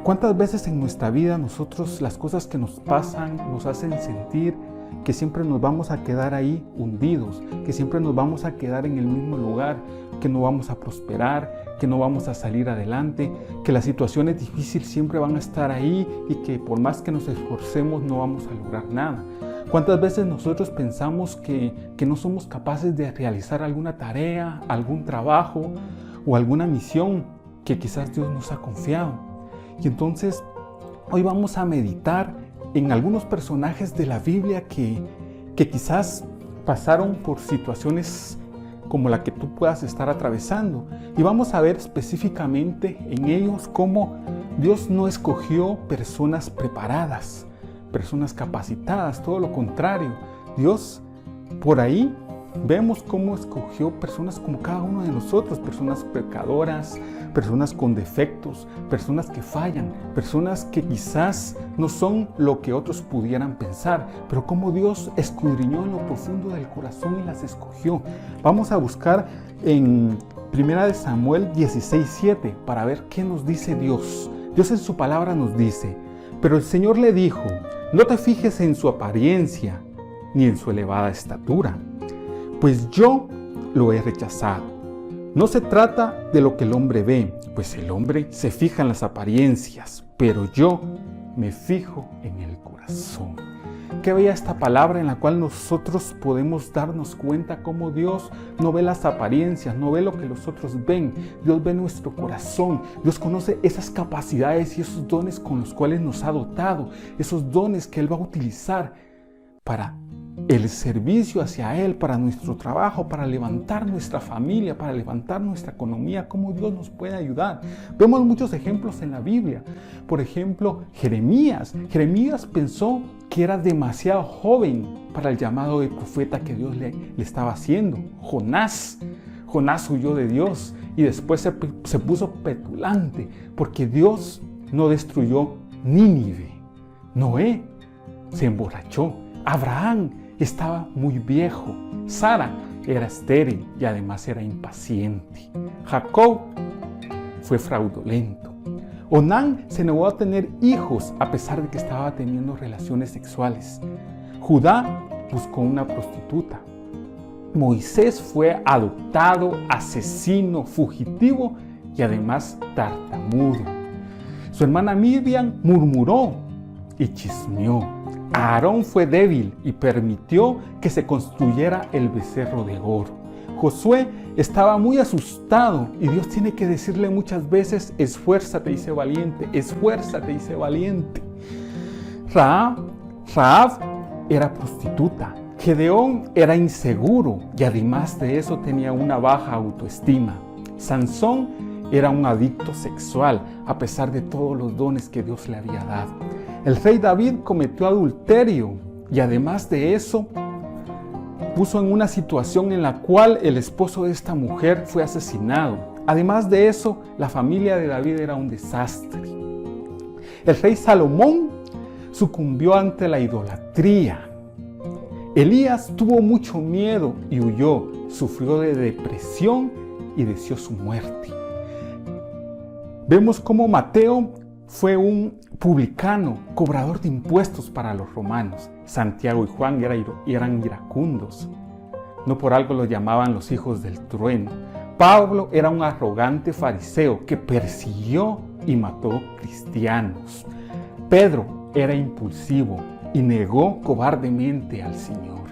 ¿Cuántas veces en nuestra vida nosotros las cosas que nos pasan nos hacen sentir que siempre nos vamos a quedar ahí hundidos, que siempre nos vamos a quedar en el mismo lugar, que no vamos a prosperar, que no vamos a salir adelante, que las situaciones difíciles siempre van a estar ahí y que por más que nos esforcemos no vamos a lograr nada? ¿Cuántas veces nosotros pensamos que no somos capaces de realizar alguna tarea, algún trabajo o alguna misión que quizás Dios nos ha confiado? Y entonces hoy vamos a meditar en algunos personajes de la Biblia que quizás pasaron por situaciones como la que tú puedas estar atravesando. Y vamos a ver específicamente en ellos cómo Dios no escogió personas preparadas, personas capacitadas, todo lo contrario. Dios, por ahí vemos cómo escogió personas como cada uno de nosotros, personas pecadoras, personas con defectos, personas que fallan, personas que quizás no son lo que otros pudieran pensar, pero como Dios escudriñó en lo profundo del corazón y las escogió. Vamos a buscar en 1 Samuel 16:7 para ver qué nos dice Dios. Dios en su palabra nos dice: pero el Señor le dijo, no te fijes en su apariencia ni en su elevada estatura, pues yo lo he rechazado. No se trata de lo que el hombre ve, pues el hombre se fija en las apariencias, pero yo me fijo en el corazón. Qué bella esta palabra en la cual nosotros podemos darnos cuenta cómo Dios no ve las apariencias, no ve lo que los otros ven. Dios ve nuestro corazón. Dios conoce esas capacidades y esos dones con los cuales nos ha dotado, esos dones que Él va a utilizar para el servicio hacia Él, para nuestro trabajo, para levantar nuestra familia, para levantar nuestra economía, cómo Dios nos puede ayudar. Vemos muchos ejemplos en la Biblia. Por ejemplo, Jeremías. Jeremías pensó que era demasiado joven para el llamado de profeta que Dios le estaba haciendo. Jonás huyó de Dios y después se puso petulante porque Dios no destruyó Nínive. Noé se emborrachó. Abraham estaba muy viejo. Sara era estéril y además era impaciente. Jacob fue fraudulento. Onán se negó a tener hijos a pesar de que estaba teniendo relaciones sexuales. Judá buscó una prostituta. Moisés fue adoptado, asesino, fugitivo y además tartamudo. Su hermana Miriam murmuró y chismeó. Aarón fue débil y permitió que se construyera el becerro de oro. Josué estaba muy asustado y Dios tiene que decirle muchas veces: esfuérzate y sé valiente, esfuérzate y sé valiente. Rahab era prostituta. Gedeón era inseguro y además de eso tenía una baja autoestima. Sansón era un adicto sexual a pesar de todos los dones que Dios le había dado. El rey David cometió adulterio y además de eso puso en una situación en la cual el esposo de esta mujer fue asesinado. Además de eso, la familia de David era un desastre. El rey Salomón sucumbió ante la idolatría. Elías tuvo mucho miedo y huyó, sufrió de depresión y deseó su muerte. Vemos cómo Mateo fue un publicano, cobrador de impuestos para los romanos. Santiago y Juan eran iracundos. No por algo los llamaban los hijos del trueno. Pablo era un arrogante fariseo que persiguió y mató cristianos. Pedro era impulsivo y negó cobardemente al Señor.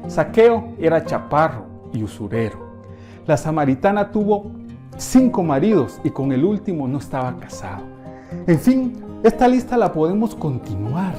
Zaqueo era chaparro y usurero. La samaritana tuvo 5 maridos y con el último no estaba casado. En fin, esta lista la podemos continuar.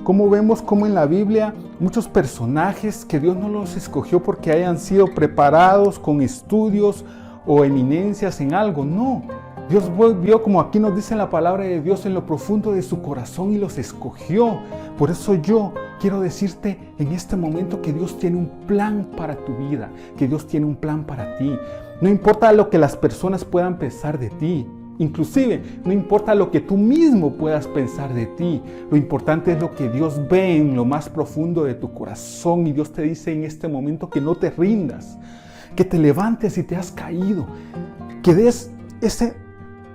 Como vemos como en la Biblia muchos personajes que Dios no los escogió porque hayan sido preparados con estudios o eminencias en algo. No, Dios vio, como aquí nos dice la palabra de Dios, en lo profundo de su corazón y los escogió. Por eso yo quiero decirte en este momento que Dios tiene un plan para tu vida, que Dios tiene un plan para ti. No importa lo que las personas puedan pensar de ti. Inclusive, no importa lo que tú mismo puedas pensar de ti, lo importante es lo que Dios ve en lo más profundo de tu corazón. Y Dios te dice en este momento que no te rindas, que te levantes si te has caído, que des ese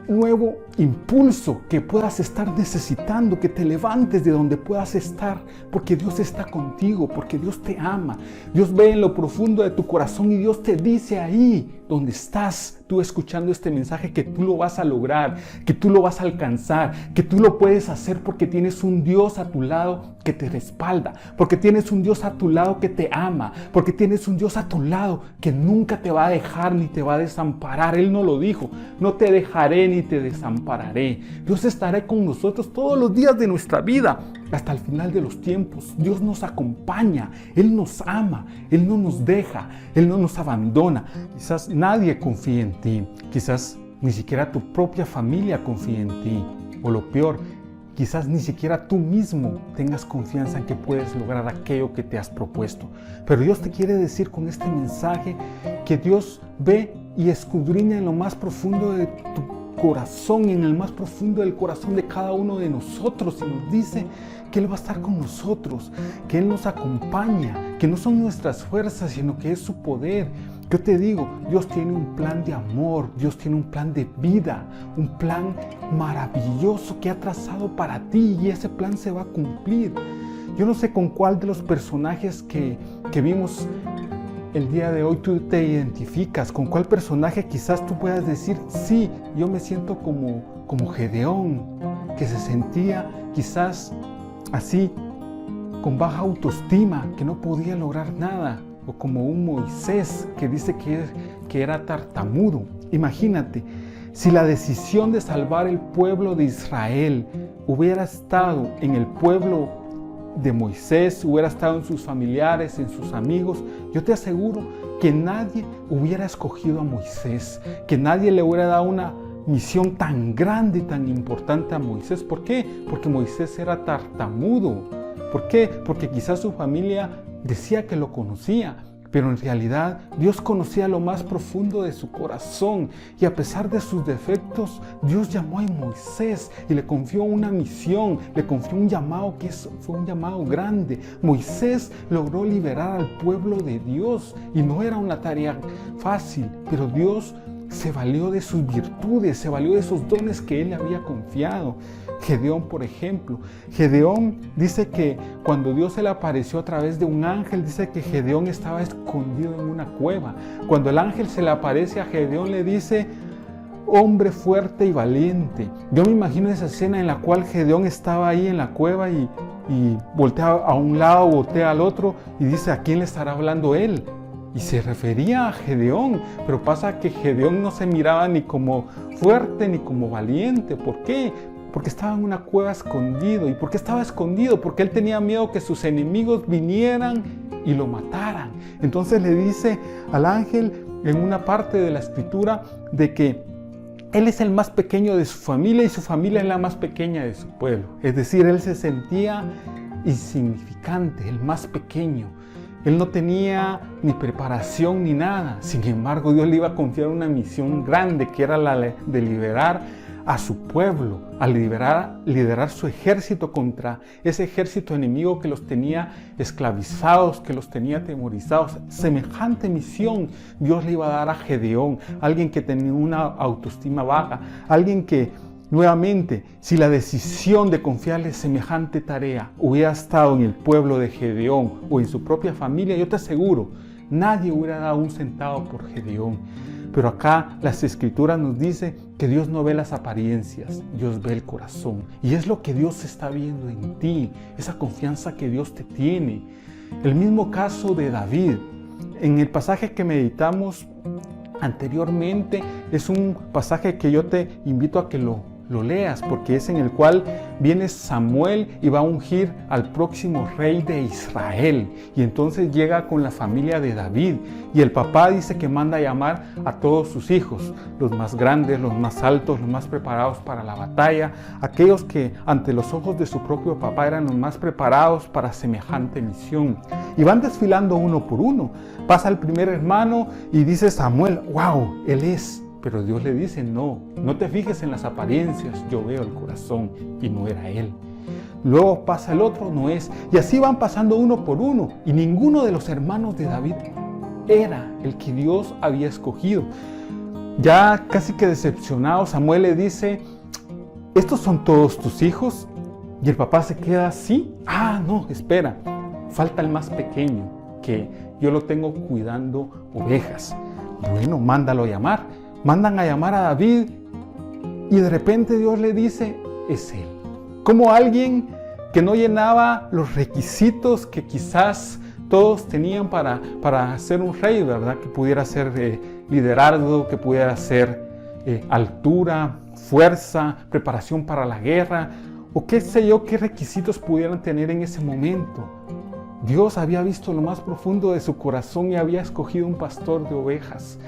nuevo impulso que puedas estar necesitando, que te levantes de donde puedas estar, porque Dios está contigo, porque Dios te ama. Dios ve en lo profundo de tu corazón y Dios te dice ahí donde estás tú escuchando este mensaje que tú lo vas a lograr, que tú lo vas a alcanzar, que tú lo puedes hacer porque tienes un Dios a tu lado que te respalda, porque tienes un Dios a tu lado que te ama, porque tienes un Dios a tu lado que nunca te va a dejar ni te va a desamparar. Él no lo dijo, no te dejaré ni te desampararé. Dios estará con nosotros todos los días de nuestra vida hasta el final de los tiempos. Dios nos acompaña, Él nos ama, Él no nos deja, Él no nos abandona. Quizás nadie confíe en ti, quizás ni siquiera tu propia familia confíe en ti, o lo peor, quizás ni siquiera tú mismo tengas confianza en que puedes lograr aquello que te has propuesto. Pero Dios te quiere decir con este mensaje que Dios ve y escudriña en lo más profundo de tu corazón, en el más profundo del corazón de cada uno de nosotros, y nos dice que Él va a estar con nosotros, que Él nos acompaña, que no son nuestras fuerzas, sino que es su poder. Yo te digo, Dios tiene un plan de amor, Dios tiene un plan de vida, un plan maravilloso que ha trazado para ti, y ese plan se va a cumplir. Yo no sé con cuál de los personajes que vimos el día de hoy tú te identificas, con cuál personaje quizás tú puedas decir, sí, yo me siento como Gedeón, que se sentía quizás así, con baja autoestima, que no podía lograr nada, o como un Moisés que dice que era tartamudo. Imagínate, si la decisión de salvar el pueblo de Israel hubiera estado en el pueblo de Moisés, hubiera estado en sus familiares, en sus amigos, yo te aseguro que nadie hubiera escogido a Moisés, que nadie le hubiera dado una misión tan grande y tan importante a Moisés. ¿Por qué? Porque Moisés era tartamudo. ¿Por qué? Porque quizás su familia decía que lo conocía, pero en realidad Dios conocía lo más profundo de su corazón, y a pesar de sus defectos, Dios llamó a Moisés y le confió una misión, le confió un llamado que fue un llamado grande. Moisés logró liberar al pueblo de Dios, y no era una tarea fácil, pero Dios se valió de sus virtudes, se valió de esos dones que Él le había confiado. Gedeón, por ejemplo. Gedeón dice que cuando Dios se le apareció a través de un ángel, dice que Gedeón estaba escondido en una cueva. Cuando el ángel se le aparece a Gedeón, le dice, hombre fuerte y valiente. Yo me imagino esa escena en la cual Gedeón estaba ahí en la cueva y voltea a un lado, voltea al otro y dice, ¿a quién le estará hablando él? Y se refería a Gedeón, pero pasa que Gedeón no se miraba ni como fuerte ni como valiente. ¿Por qué? Porque estaba en una cueva escondido. ¿Y por qué estaba escondido? Porque él tenía miedo que sus enemigos vinieran y lo mataran. Entonces le dice al ángel en una parte de la escritura de que él es el más pequeño de su familia y su familia es la más pequeña de su pueblo. Es decir, él se sentía insignificante, el más pequeño. Él no tenía ni preparación ni nada. Sin embargo, Dios le iba a confiar una misión grande, que era la de liberar a su pueblo, a liderar su ejército contra ese ejército enemigo que los tenía esclavizados, que los tenía atemorizados. Semejante misión Dios le iba a dar a Gedeón, alguien que tenía una autoestima baja, alguien que nuevamente, si la decisión de confiarle semejante tarea hubiera estado en el pueblo de Gedeón o en su propia familia, yo te aseguro, nadie hubiera dado un centavo por Gedeón. Pero acá las escrituras nos dicen que Dios no ve las apariencias, Dios ve el corazón. Y es lo que Dios está viendo en ti, esa confianza que Dios te tiene. El mismo caso de David. En el pasaje que meditamos anteriormente, es un pasaje que yo te invito a que lo leas, porque es en el cual viene Samuel y va a ungir al próximo rey de Israel, y entonces llega con la familia de David, y el papá dice que manda a llamar a todos sus hijos, los más grandes, los más altos, los más preparados para la batalla, aquellos que ante los ojos de su propio papá eran los más preparados para semejante misión, y van desfilando uno por uno. Pasa el primer hermano y dice Samuel, wow, él es. Pero Dios le dice, no te fijes en las apariencias, yo veo el corazón, y no era él. Luego pasa el otro, no es. Y así van pasando uno por uno, y ninguno de los hermanos de David era el que Dios había escogido. Ya casi que decepcionado, Samuel le dice, ¿estos son todos tus hijos? Y el papá se queda así. Ah, no, espera, falta el más pequeño, que yo lo tengo cuidando ovejas. Bueno, mándalo a llamar. Mandan a llamar a David y de repente Dios le dice, es él. Como alguien que no llenaba los requisitos que quizás todos tenían para ser un rey, ¿verdad? Que pudiera ser liderazgo, que pudiera ser altura, fuerza, preparación para la guerra, o qué sé yo, qué requisitos pudieran tener en ese momento. Dios había visto lo más profundo de su corazón y había escogido un pastor de ovejas.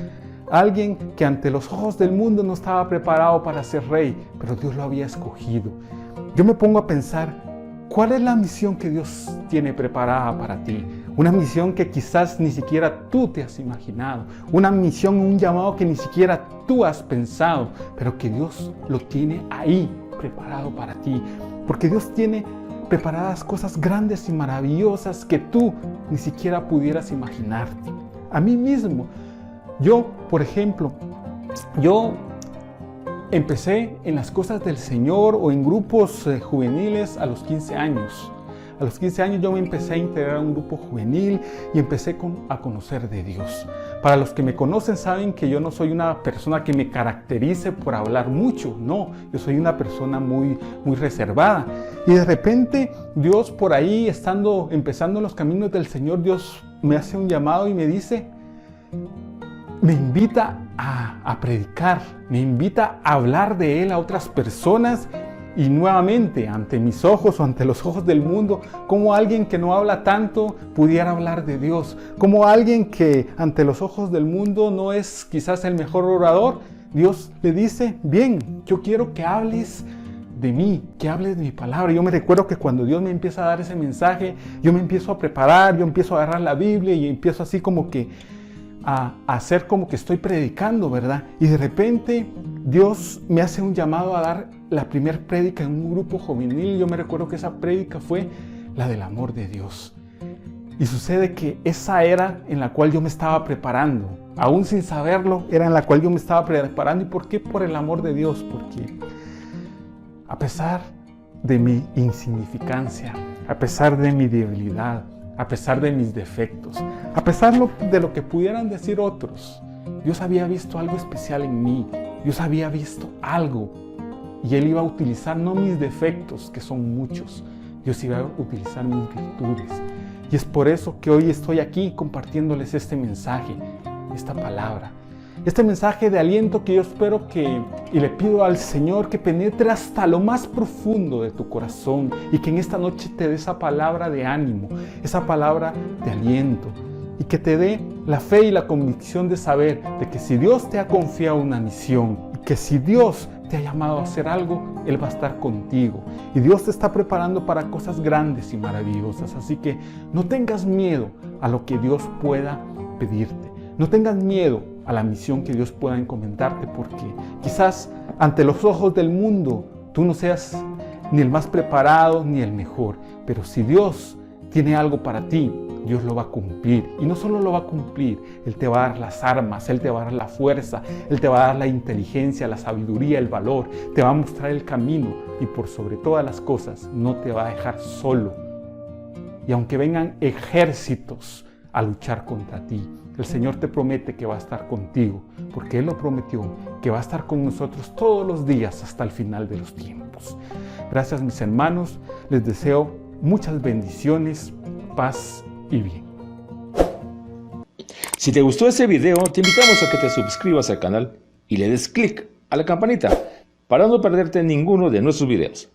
Alguien que ante los ojos del mundo no estaba preparado para ser rey, pero Dios lo había escogido. Yo me pongo a pensar, ¿cuál es la misión que Dios tiene preparada para ti? Una misión que quizás ni siquiera tú te has imaginado. Una misión, un llamado que ni siquiera tú has pensado, pero que Dios lo tiene ahí preparado para ti. Porque Dios tiene preparadas cosas grandes y maravillosas que tú ni siquiera pudieras imaginarte. A mí mismo, yo, por ejemplo, yo empecé en las cosas del Señor o en grupos juveniles a los 15 años. A los 15 años yo me empecé a integrar a un grupo juvenil y empecé a conocer de Dios. Para los que me conocen saben que yo no soy una persona que me caracterice por hablar mucho, no, yo soy una persona muy reservada. Y de repente Dios por ahí, empezando los caminos del Señor, Dios me hace un llamado y me dice, me invita a predicar, me invita a hablar de Él a otras personas. Y nuevamente, ante mis ojos o ante los ojos del mundo, como alguien que no habla tanto pudiera hablar de Dios, como alguien que ante los ojos del mundo no es quizás el mejor orador, Dios le dice, bien, yo quiero que hables de mí, que hables de mi palabra. Yo me recuerdo que cuando Dios me empieza a dar ese mensaje, yo me empiezo a preparar, yo empiezo a agarrar la Biblia y empiezo así como que a hacer como que estoy predicando, ¿verdad? Y de repente Dios me hace un llamado a dar la primer prédica en un grupo juvenil. Yo me recuerdo que esa prédica fue la del amor de Dios. Y sucede que esa era en la cual yo me estaba preparando. Aún sin saberlo, era en la cual yo me estaba preparando. ¿Y por qué? Por el amor de Dios. Porque a pesar de mi insignificancia, a pesar de mi debilidad, a pesar de mis defectos, a pesar de lo que pudieran decir otros, Dios había visto algo especial en mí. Dios había visto algo y Él iba a utilizar no mis defectos, que son muchos, Dios iba a utilizar mis virtudes. Y es por eso que hoy estoy aquí compartiéndoles este mensaje, esta palabra, este mensaje de aliento que yo espero y le pido al Señor que penetre hasta lo más profundo de tu corazón y que en esta noche te dé esa palabra de ánimo, esa palabra de aliento y que te dé la fe y la convicción de saber de que si Dios te ha confiado una misión y que si Dios te ha llamado a hacer algo, Él va a estar contigo y Dios te está preparando para cosas grandes y maravillosas. Así que no tengas miedo a lo que Dios pueda pedirte, no tengas miedo a la misión que Dios pueda encomendarte, porque quizás ante los ojos del mundo tú no seas ni el más preparado ni el mejor, pero si Dios tiene algo para ti, Dios lo va a cumplir. Y no solo lo va a cumplir, Él te va a dar las armas, Él te va a dar la fuerza, Él te va a dar la inteligencia, la sabiduría, el valor, te va a mostrar el camino y por sobre todas las cosas no te va a dejar solo. Y aunque vengan ejércitos a luchar contra ti, el Señor te promete que va a estar contigo, porque Él lo prometió, que va a estar con nosotros todos los días hasta el final de los tiempos. Gracias, mis hermanos, les deseo muchas bendiciones, paz y bien. Si te gustó este video, te invitamos a que te suscribas al canal y le des clic a la campanita para no perderte ninguno de nuestros videos.